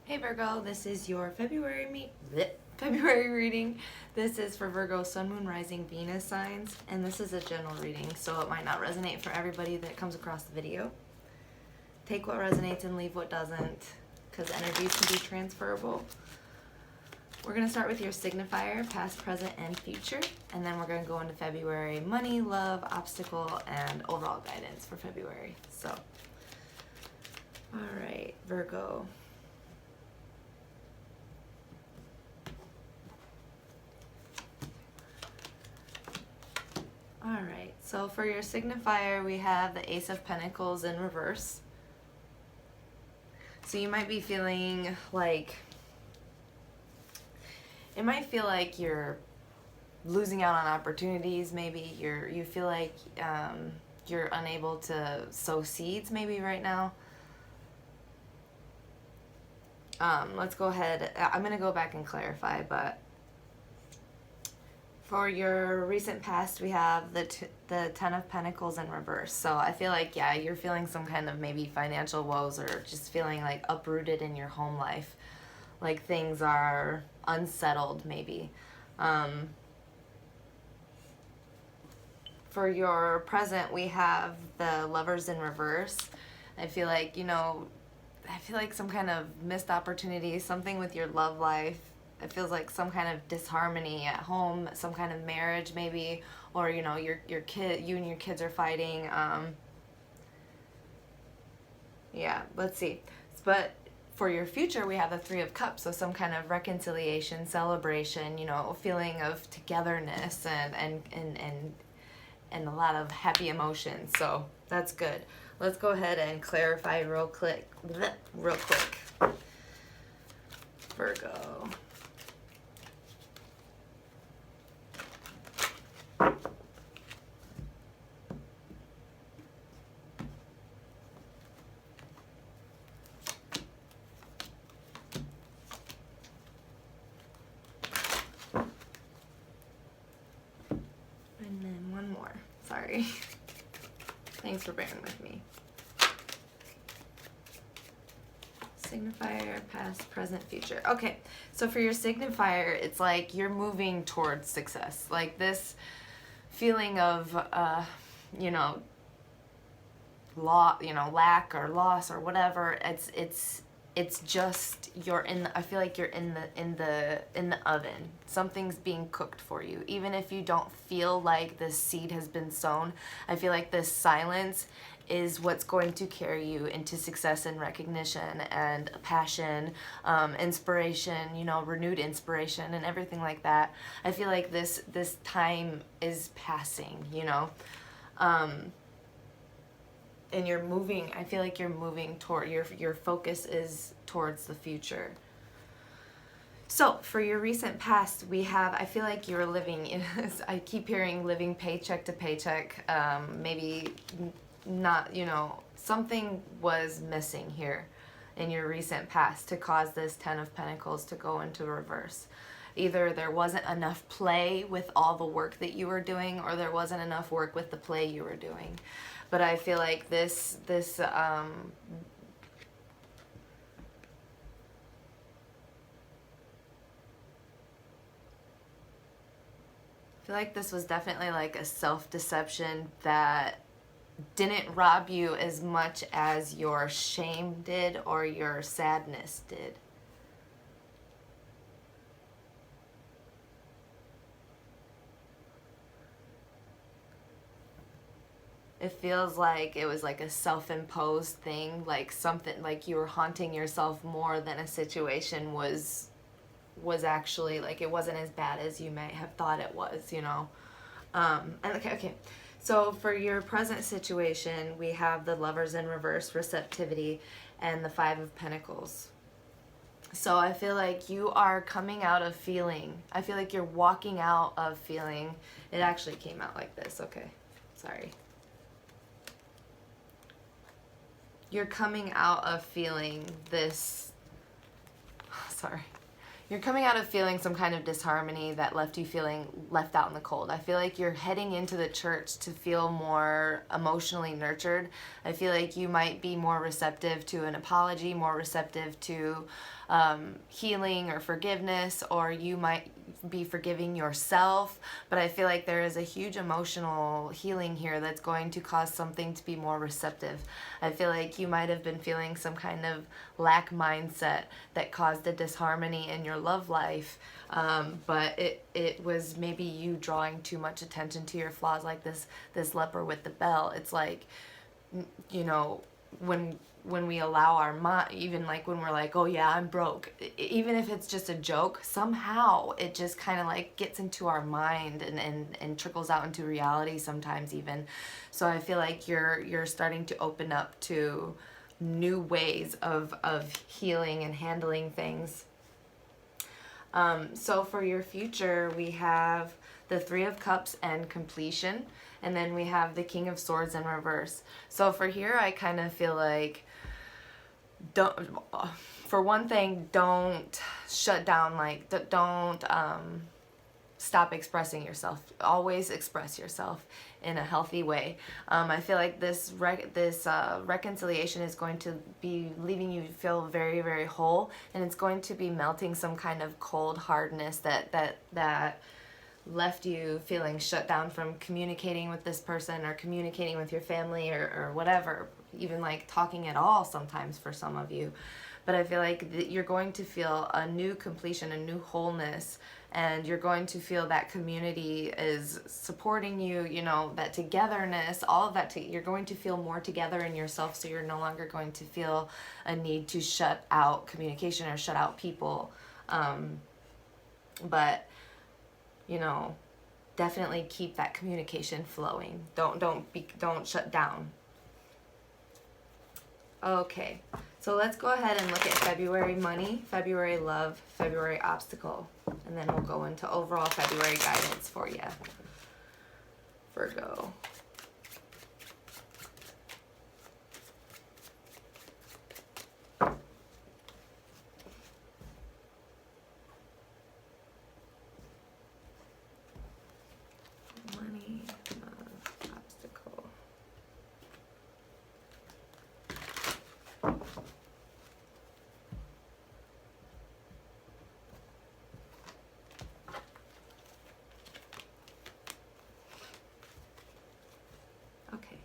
Hey Virgo, this is your February reading. This is for Virgo, Sun, Moon, Rising, Venus signs, and this is a general reading, so it might not resonate for everybody that comes across the video. Take what resonates and leave what doesn't, because energies can be transferable. We're going to start with your signifier, past, present, and future, and then we're going to go into February money, love, obstacle, and overall guidance for February. So, all right, Virgo. Alright, so for your signifier, we have the Ace of Pentacles in reverse. So you might be feeling like, it might feel like you're losing out on opportunities, maybe you feel like you're unable to sow seeds maybe right now. Let's go ahead, I'm going to go back and clarify, but for your recent past, we have the Ten of Pentacles in reverse. So I feel like, yeah, you're feeling some kind of maybe financial woes or just feeling like uprooted in your home life. Like things are unsettled maybe. For your present, we have the Lovers in reverse. I feel like, some kind of missed opportunity, something with your love life. It feels like some kind of disharmony at home, some kind of marriage maybe, or you and your kids are fighting. Yeah, let's see. But for your future, we have the Three of Cups, so some kind of reconciliation, celebration, feeling of togetherness and a lot of happy emotions. So that's good. Let's go ahead and clarify real quick. Virgo. And then one more. Sorry. Thanks for bearing with me. Signifier, past, present, future. Okay, so for your signifier, it's like you're moving towards success. Like this feeling of, lack or loss or whatever. It's just I feel like you're in the oven. Something's being cooked for you. Even if you don't feel like this seed has been sown, I feel like this silence is what's going to carry you into success and recognition and passion, inspiration, renewed inspiration and everything like that. I feel like this time is passing, and you're moving. I feel like you're moving toward your focus is towards the future. So for your recent past, we have, I feel like you're living, I keep hearing living paycheck to paycheck, maybe not, something was missing here in your recent past to cause this Ten of Pentacles to go into reverse. Either there wasn't enough play with all the work that you were doing, or there wasn't enough work with the play you were doing. But I feel like this I feel like this was definitely like a self-deception that didn't rob you as much as your shame did or your sadness did. It feels like it was like a self-imposed thing, like something like you were haunting yourself more than a situation was actually, like it wasn't as bad as you may have thought it was, Okay. So for your present situation, we have the Lovers in reverse, receptivity, and the Five of Pentacles. So I feel like you are coming out of feeling. I feel like you're walking out of feeling. It actually came out like this. Okay. Sorry. You're coming out of feeling this. Sorry. you're coming out of feeling some kind of disharmony that left you feeling left out in the cold. I feel like you're heading into the church to feel more emotionally nurtured. I feel like you might be more receptive to an apology, more receptive to healing or forgiveness, or you might be forgiving yourself. But I feel like there is a huge emotional healing here that's going to cause something to be more receptive. I feel like you might have been feeling some kind of lack mindset that caused a disharmony in your love life, but it was maybe you drawing too much attention to your flaws, like this leper with the bell. It's like, you know, when we allow our mind, even like when we're like, oh yeah, I'm broke, even if it's just a joke, somehow it just kind of like gets into our mind and trickles out into reality sometimes even. So I feel like you're starting to open up to new ways of healing and handling things. So for your future, we have the Three of Cups and completion, and then we have the King of Swords in reverse. So for here, I kind of feel like, for one thing, don't shut down, like don't stop expressing yourself. Always express yourself in a healthy way. I feel like this reconciliation is going to be leaving you feel very, very whole, and it's going to be melting some kind of cold hardness that left you feeling shut down from communicating with this person or communicating with your family or whatever, even like talking at all sometimes for some of you. But I feel like you're going to feel a new completion, a new wholeness, and you're going to feel that community is supporting you, you know, that togetherness, all of that. You're going to feel more together in yourself, so you're no longer going to feel a need to shut out communication or shut out people. But, you know, definitely keep that communication flowing. Don't shut down. Okay, so let's go ahead and look at February money, February love, February obstacle, and then we'll go into overall February guidance for you, Virgo. Money, love, obstacle. Okay,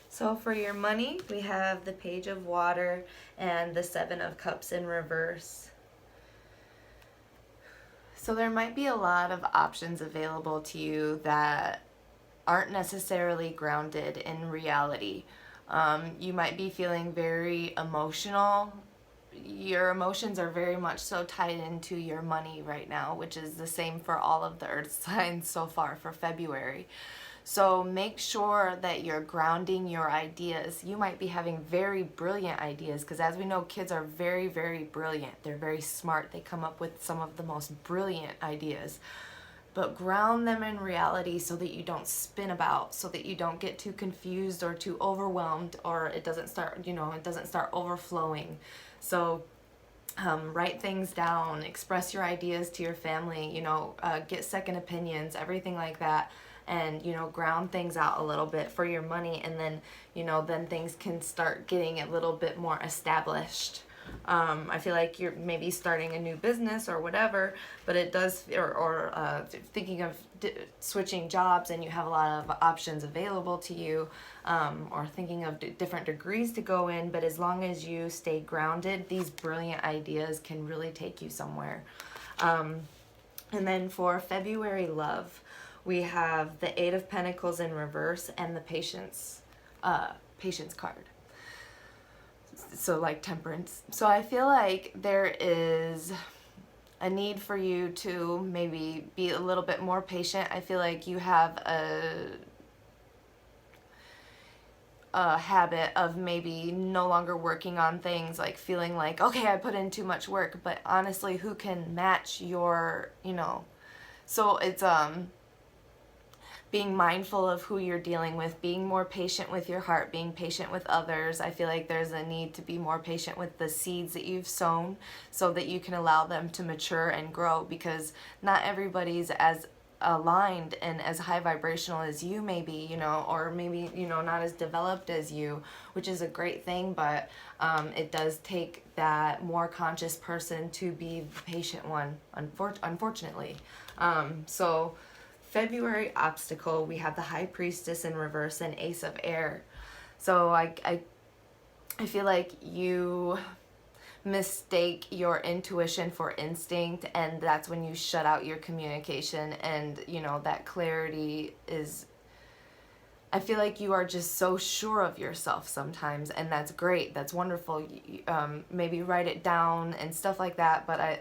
so for your money, we have the Page of Water and the Seven of Cups in reverse. So there might be a lot of options available to you that aren't necessarily grounded in reality. You might be feeling very emotional. Your emotions are very much so tied into your money right now, which is the same for all of the earth signs so far for February. So make sure that you're grounding your ideas. You might be having very brilliant ideas, because as we know, kids are very, very brilliant. They're very smart. They come up with some of the most brilliant ideas. But ground them in reality so that you don't spin about, so that you don't get too confused or too overwhelmed, or it doesn't start, you know, it doesn't start overflowing. So write things down, express your ideas to your family, you know, get second opinions, everything like that. And, you know, ground things out a little bit for your money, and then, you know, then things can start getting a little bit more established. I feel like you're maybe starting a new business or whatever, but it does, or thinking of switching jobs, and you have a lot of options available to you, or thinking of different degrees to go in, but as long as you stay grounded, these brilliant ideas can really take you somewhere. And then for February love, we have the Eight of Pentacles in reverse and the Patience card. So like Temperance. So I feel like there is a need for you to maybe be a little bit more patient. I feel like you have a habit of maybe no longer working on things, like feeling like, okay, I put in too much work, but honestly, who can match your, you know, so it's being mindful of who you're dealing with, being more patient with your heart, being patient with others. I feel like there's a need to be more patient with the seeds that you've sown so that you can allow them to mature and grow, because not everybody's as aligned and as high vibrational as you may be, you know, or maybe, you know, not as developed as you, which is a great thing, but it does take that more conscious person to be the patient one, unfortunately. So February obstacle, we have the High Priestess in reverse and Ace of Air. So I feel like you mistake your intuition for instinct, and that's when you shut out your communication, and you know that clarity is, I feel like you are just so sure of yourself sometimes, and that's great, that's wonderful. Maybe write it down and stuff like that, but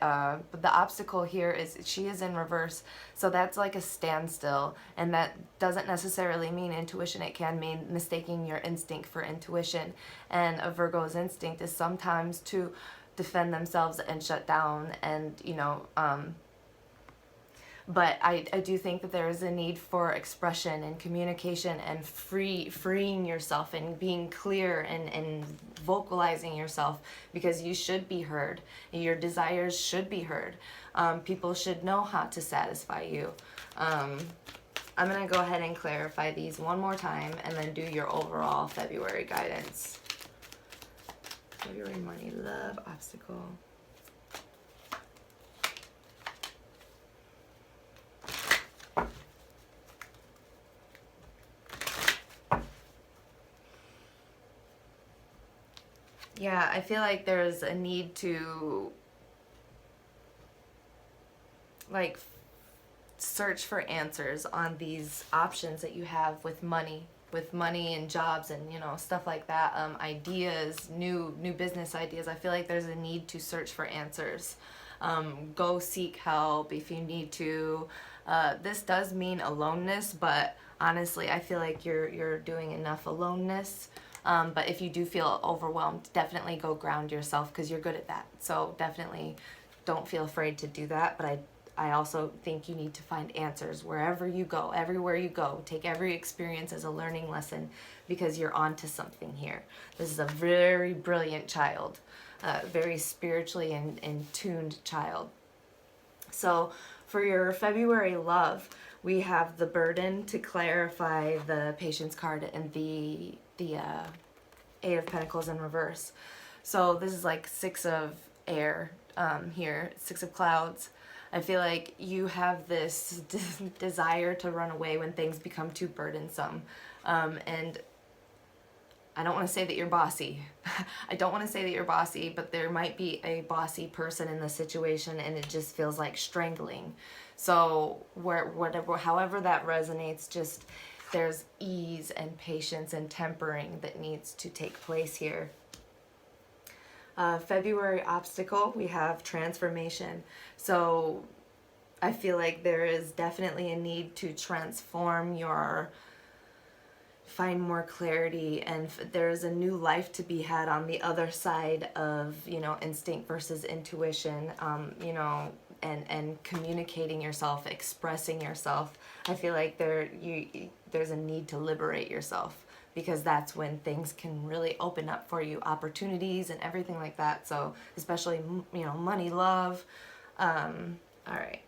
but the obstacle here is she is in reverse, so that's like a standstill, and that doesn't necessarily mean intuition. It can mean mistaking your instinct for intuition, and a Virgo's instinct is sometimes to defend themselves and shut down, and you know, but I do think that there is a need for expression and communication and freeing yourself and being clear and vocalizing yourself, because you should be heard. Your desires should be heard. People should know how to satisfy you. I'm going to go ahead and clarify these one more time and then do your overall February guidance. February money, love, obstacle. Yeah, I feel like there's a need to like search for answers on these options that you have with money and jobs and, you know, stuff like that. Ideas, new business ideas. I feel like there's a need to search for answers. Go seek help if you need to. This does mean aloneness, but honestly, I feel like you're doing enough aloneness. But if you do feel overwhelmed, definitely go ground yourself, because you're good at that. So definitely don't feel afraid to do that. But I also think you need to find answers wherever you go, everywhere you go. Take every experience as a learning lesson, because you're onto something here. This is a very brilliant child, very spiritually and tuned child. So for your February love, we have the burden to clarify the Patience card and the Eight of Pentacles in reverse. So this is like Six of Air here, Six of Clouds. I feel like you have this desire to run away when things become too burdensome. And I don't want to say that you're bossy. I don't want to say that you're bossy, but there might be a bossy person in the situation, and it just feels like strangling. So however that resonates, just there's ease and patience and tempering that needs to take place here. February obstacle, we have transformation. So I feel like there is definitely a need to transform find more clarity, and there's a new life to be had on the other side of, you know, instinct versus intuition, you know, and communicating yourself, expressing yourself. I feel like there's a need to liberate yourself, because that's when things can really open up for you, opportunities and everything like that. So especially, you know, money, love. All right.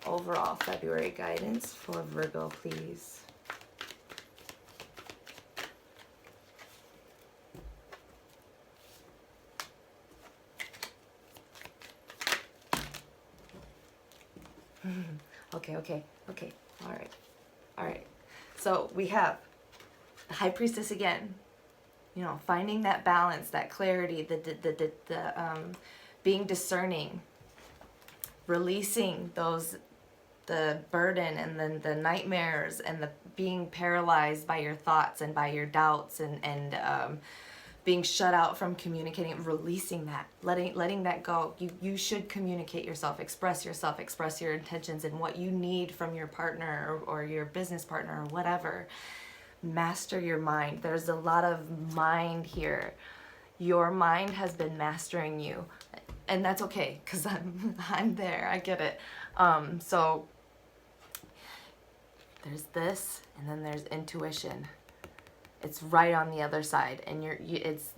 Overall February guidance for Virgo, please. Okay. All right. So we have the High Priestess again. You know, finding that balance, that clarity, the being discerning, releasing the burden and then the nightmares and the being paralyzed by your thoughts and by your doubts and being shut out from communicating, releasing that, letting that go. You should communicate yourself, express your intentions and what you need from your partner or your business partner or whatever. Master your mind. There's a lot of mind here. Your mind has been mastering you, and that's okay, because I'm there. I get it. So There's this, and then there's intuition. It's right on the other side, and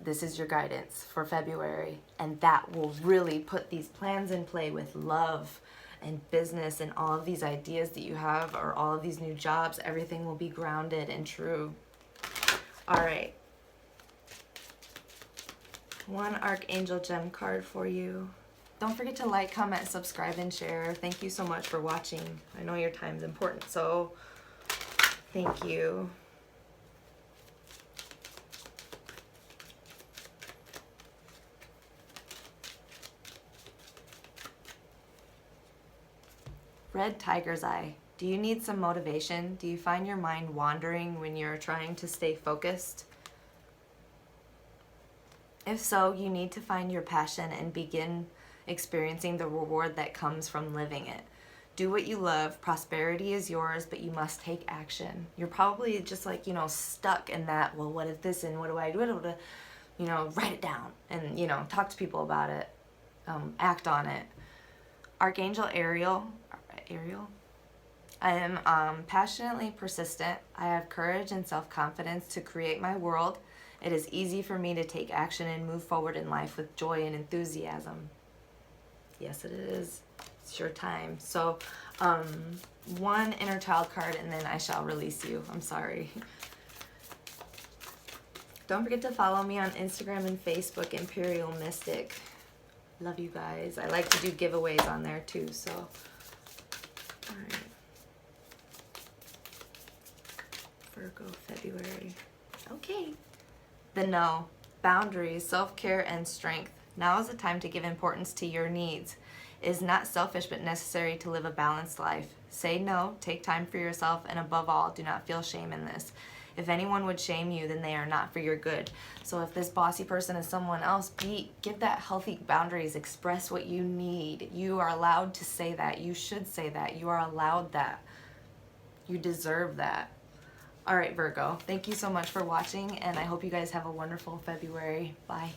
this is your guidance for February, and that will really put these plans in play with love and business and all of these ideas that you have, or all of these new jobs. Everything will be grounded and true. All right. One Archangel gem card for you. Don't forget to like, comment, subscribe, and share. Thank you so much for watching. I know your time's important, so thank you. Red Tiger's Eye. Do you need some motivation? Do you find your mind wandering when you're trying to stay focused? If so, you need to find your passion and begin experiencing the reward that comes from living it. Do what you love. Prosperity is yours, but you must take action. You're probably just like, stuck in that, well, what is this and what do I do? Write it down and, talk to people about it. Act on it. Archangel Ariel. I am passionately persistent. I have courage and self-confidence to create my world. It is easy for me to take action and move forward in life with joy and enthusiasm. Yes, it is. It's your time. So, one inner child card, and then I shall release you. I'm sorry. Don't forget to follow me on Instagram and Facebook, Imperial Mystic. Love you guys. I like to do giveaways on there too, so. All right. Virgo February. Okay. The No. Boundaries, self-care, and strength. Now is the time to give importance to your needs. It is not selfish but necessary to live a balanced life. Say no, take time for yourself, and above all, do not feel shame in this. If anyone would shame you, then they are not for your good. So if this bossy person is someone else, give that healthy boundaries. Express what you need. You are allowed to say that. You should say that. You are allowed that. You deserve that. All right, Virgo, thank you so much for watching, and I hope you guys have a wonderful February. Bye.